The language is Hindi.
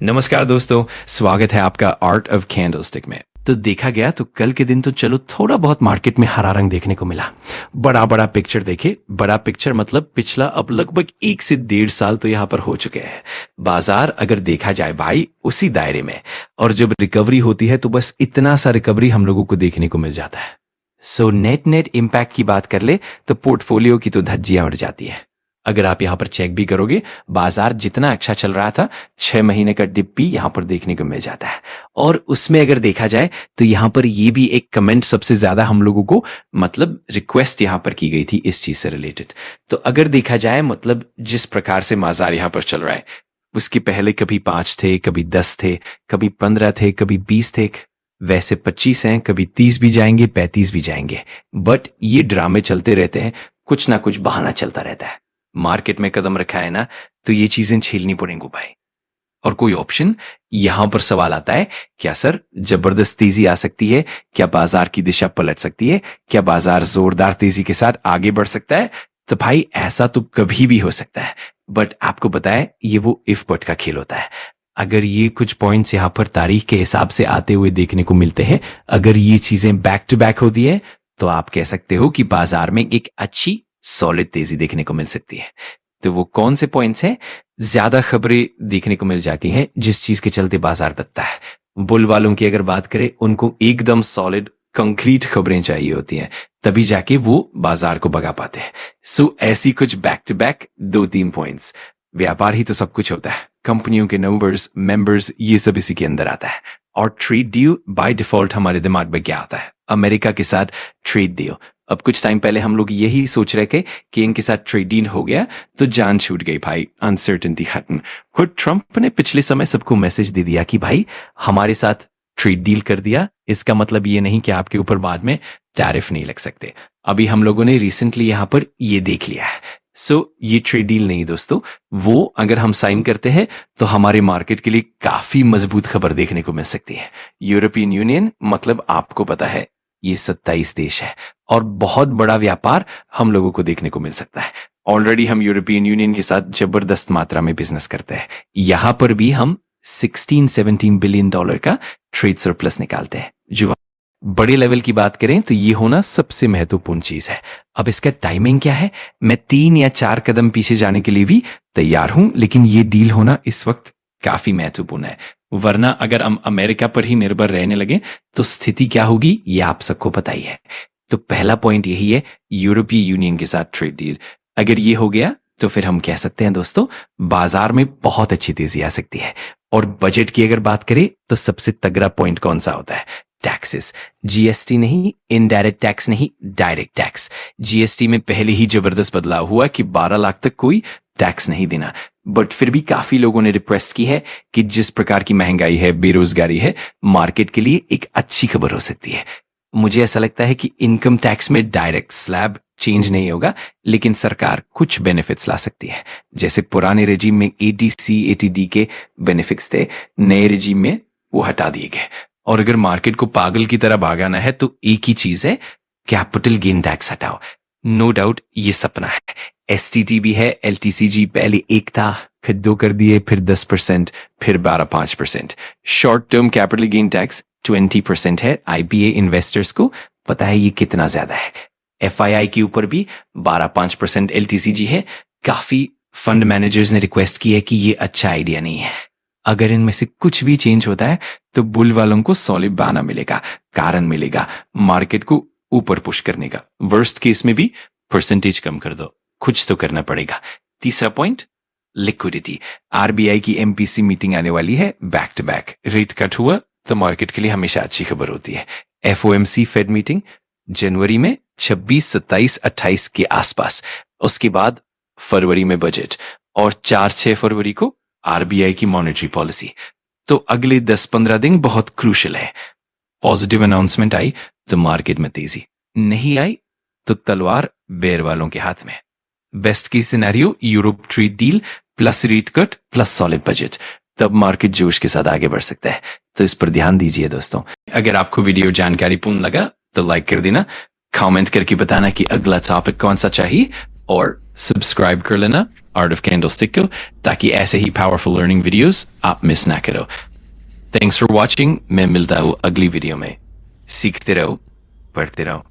नमस्कार दोस्तों, स्वागत है आपका आर्ट ऑफ कैंडलस्टिक में। तो देखा गया तो कल के दिन तो चलो थोड़ा बहुत मार्केट में हरा रंग देखने को मिला। बड़ा बड़ा पिक्चर देखे, बड़ा पिक्चर मतलब पिछला अब लगभग 1 से 1.5 साल तो यहाँ पर हो चुके हैं। बाजार अगर देखा जाए भाई उसी दायरे में, और जब रिकवरी होती है तो बस इतना सा रिकवरी हम लोगों को देखने को मिल जाता है। सो नेट इम्पैक्ट की बात कर ले तो पोर्टफोलियो की तो धज्जियां उड़ जाती है। अगर आप यहां पर चेक भी करोगे, बाजार जितना अच्छा चल रहा था 6 महीने का डिप भी यहां पर देखने को मिल जाता है। और उसमें अगर देखा जाए तो यहां पर ये भी एक कमेंट सबसे ज्यादा हम लोगों को मतलब रिक्वेस्ट यहां पर की गई थी इस चीज से रिलेटेड। तो अगर देखा जाए मतलब जिस प्रकार से बाजार यहां पर चल रहा है, उसके पहले कभी 5 थे, कभी 10 थे, कभी 15 थे, कभी 20 थे, वैसे 25 हैं, कभी 30 भी जाएंगे, 35 भी जाएंगे। बट ये ड्रामे चलते रहते हैं, कुछ ना कुछ बहाना चलता रहता है। मार्केट में कदम रखा है ना तो ये चीजें झेलनी पड़ेंगी भाई। और कोई ऑप्शन? यहां पर सवाल आता है, क्या सर जबरदस्त तेजी आ सकती है? क्या बाजार की दिशा पलट सकती है? क्या बाजार जोरदार तेजी के साथ आगे बढ़ सकता है? तो भाई ऐसा तो कभी भी हो सकता है, बट आपको पता है ये वो इफ बट का खेल होता है। अगर ये कुछ पॉइंट्स यहां पर तारीख के हिसाब से आते हुए देखने को मिलते हैं, अगर ये चीजें बैक टू बैक होती है तो आप कह सकते हो कि बाजार में एक अच्छी सॉलिड तेजी देखने को मिल सकती है। तो वो कौन से पॉइंट्स हैं? ज्यादा खबरें देखने को मिल जाती हैं जिस चीज के चलते बाजार दबता है। बुल वालों की अगर बात करें, उनको एकदम सॉलिड कंक्रीट खबरें चाहिए होती हैं, तभी जाके वो बाजार को भगा पाते हैं। सो ऐसी कुछ बैक टू बैक 2-3 पॉइंट्स। व्यापार ही तो सब कुछ होता है, कंपनियों के नंबर्स, मेंबर्स, ये सब इसी के अंदर आता है। और ट्रेड डील बाय डिफॉल्ट हमारे दिमाग में क्या आता है? अमेरिका के साथ ट्रेड डील। अब कुछ टाइम पहले हम लोग यही सोच रहे थे कि इनके साथ ट्रेड डील हो गया तो जान छूट गई भाई, अनसर्टेनिटी खत्म। खुद ट्रंप ने पिछले समय सबको मैसेज दे दिया कि भाई हमारे साथ ट्रेड डील कर दिया, इसका मतलब ये नहीं कि आपके ऊपर बाद में टैरिफ नहीं लग सकते। अभी हम लोगों ने रिसेंटली यहां पर ये देख लिया है। सो ये ट्रेड डील नहीं दोस्तों, वो अगर हम साइन करते हैं तो हमारे मार्केट के लिए काफी मजबूत खबर देखने को मिल सकती है। यूरोपियन यूनियन मतलब आपको पता है ये 27 देश है और बहुत बड़ा व्यापार हम लोगों को देखने को मिल सकता है। ऑलरेडी हम यूरोपियन यूनियन के साथ जबरदस्त मात्रा में बिजनेस करते हैं। यहां पर भी हम 16-17 बिलियन डॉलर का ट्रेड सरप्लस निकालते हैं। जो बड़े लेवल की बात करें तो ये होना सबसे महत्वपूर्ण चीज है। अब इसका टाइमिंग क्या है? मैं 3 या 4 कदम पीछे जाने के लिए भी तैयार हूं, लेकिन ये डील होना इस वक्त काफी महत्वपूर्ण है। वरना अगर हम अमेरिका पर ही निर्भर रहने लगे तो स्थिति क्या होगी ये आप सबको पता ही है। तो पहला पॉइंट यही है, यूरोपीय यूनियन के साथ ट्रेड डील अगर ये हो गया तो फिर हम कह सकते हैं दोस्तों बाजार में बहुत अच्छी तेजी आ सकती है। और बजट की अगर बात करें तो सबसे तगड़ा पॉइंट कौन सा होता है? टैक्सेस। जीएसटी नहीं, इनडायरेक्ट टैक्स नहीं, डायरेक्ट टैक्स। जीएसटी में पहले ही जबरदस्त बदलाव हुआ कि 12 लाख तक कोई टैक्स नहीं देना, बट फिर भी काफी लोगों ने रिक्वेस्ट की है कि जिस प्रकार की महंगाई है, बेरोजगारी है, मार्केट के लिए एक अच्छी खबर हो सकती है। मुझे ऐसा लगता है कि इनकम टैक्स में डायरेक्ट स्लैब चेंज नहीं होगा, लेकिन सरकार कुछ बेनिफिट्स ला सकती है। जैसे पुराने रेजिम में एटीसी एटीडी के बेनिफिट्स थे, नए रेजिम में वो हटा दिए गए। और अगर मार्केट को पागल की तरह भागाना है तो एक ही चीज है, कैपिटल गेन टैक्स हटाओ। नो डाउट ये सपना है। एसटीटी भी है, एलटीसीजी पहले 1 था, फिर 2 कर दिए, फिर 10%, फिर 12-5%। Short term capital gain tax 20% है। आईपीए इन्वेस्टर्स को पता है ये कितना ज्यादा है। एफआईआई के ऊपर भी 12-5% एलटीसीजी है। काफी फंड मैनेजर्स ने रिक्वेस्ट की है कि ये अच्छा आइडिया नहीं है। अगर इनमें से कुछ भी चेंज होता है तो बुल वालों को सॉलिड बहाना मिलेगा, कारण मिलेगा मार्केट को ऊपर पुश करने का। वर्स्ट केस में भी परसेंटेज कम कर दो, कुछ तो करना पड़ेगा। तीसरा पॉइंट, लिक्विडिटी। आरबीआई की एमपीसी मीटिंग आने वाली है, back to back. Rate cut हुआ तो मार्केट के लिए हमेशा अच्छी खबर होती है। एफओएमसी फेड मीटिंग जनवरी में 26, 27, 28 के आसपास। उसके बाद फरवरी में बजट और 4-6 फरवरी को आरबीआई की मॉनेटरी पॉलिसी। तो अगले 10-15 दिन बहुत क्रूशियल है। पॉजिटिव अनाउंसमेंट आई तो मार्केट में तेजी, नहीं आई तो तलवार बेयर वालों के हाथ में। बेस्ट की scenario Europe trade deal plus rate cut plus solid budget, तब मार्केट जोश के साथ आगे बढ़ सकता है। तो इस पर ध्यान दीजिए दोस्तों। अगर आपको वीडियो जानकारीपूर्ण लगा तो लाइक कर देना, कमेंट करके बताना कि अगला टॉपिक कौन सा चाहिए, और सब्सक्राइब कर लेना आर्ट ऑफ कैंडलस्टिक को, ताकि ऐसे ही पावरफुल लर्निंग वीडियोस आप मिस ना करो। Thanks for watching. मैं मिलता हूँ अगली वीडियो में। सीखते रहो, पढ़ते रहो।